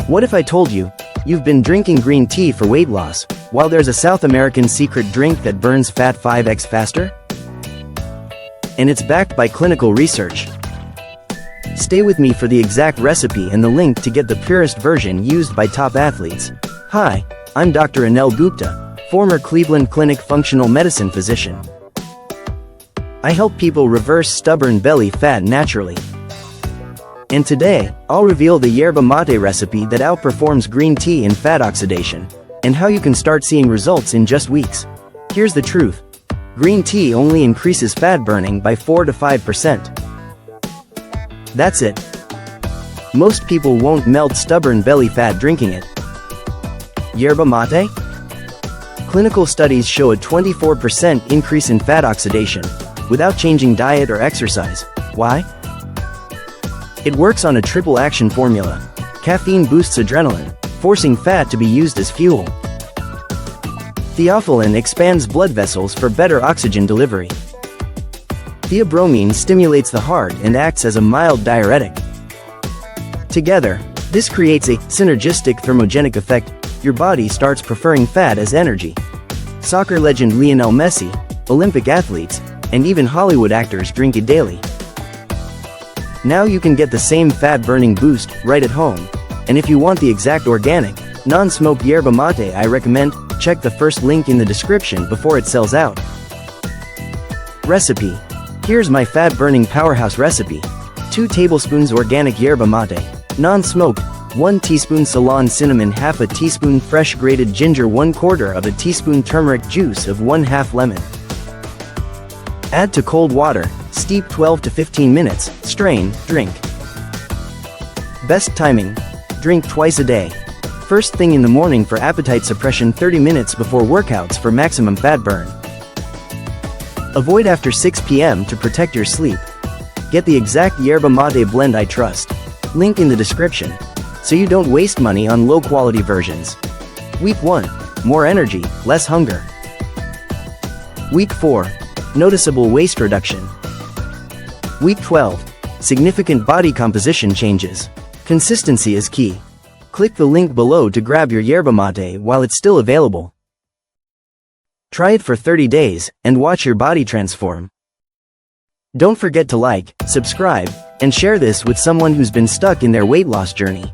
What if I told you, you've been drinking green tea for weight loss, while there's a South American secret drink that burns fat 5x faster? And it's backed by clinical research. Stay with me for the exact recipe and the link to get the purest version used by top athletes. Hi, I'm Dr. Anil Gupta, former Cleveland Clinic functional medicine physician. I help people reverse stubborn belly fat naturally. And today, I'll reveal the Yerba Mate recipe that outperforms green tea in fat oxidation, and how you can start seeing results in just weeks. Here's the truth. Green tea only increases fat burning by 4 to 5%. That's it. Most people won't melt stubborn belly fat drinking it. Yerba Mate? Clinical studies show a 24% increase in fat oxidation, without changing diet or exercise. Why? It works on a triple action formula. Caffeine boosts adrenaline, forcing fat to be used as fuel. Theophylline expands blood vessels for better oxygen delivery. Theobromine stimulates the heart and acts as a mild diuretic. Together, this creates a synergistic thermogenic effect. Your body starts preferring fat as energy. Soccer legend Lionel Messi, Olympic athletes, and even Hollywood actors drink it daily. Now you can get the same fat-burning boost right at home. And if you want the exact organic, non-smoked yerba mate I recommend, check the first link in the description before it sells out. Recipe. Here's my fat-burning powerhouse recipe. 2 tablespoons organic yerba mate, non-smoked, 1 teaspoon Ceylon cinnamon, half a teaspoon fresh grated ginger, 1/4 of a teaspoon turmeric juice of 1/2 lemon. Add to cold water, steep 12 to 15 minutes, strain, drink. Best timing. Drink twice a day. First thing in the morning for appetite suppression, 30 minutes before workouts for maximum fat burn. Avoid after 6 p.m. to protect your sleep. Get the exact yerba mate blend I trust. Link in the description. So you don't waste money on low-quality versions. Week 1. More energy, less hunger. Week 4. Noticeable waist reduction. Week 12. Significant body composition changes. Consistency is key. Click the link below to grab your yerba mate while it's still available. Try it for 30 days, and watch your body transform. Don't forget to like, subscribe, and share this with someone who's been stuck in their weight loss journey.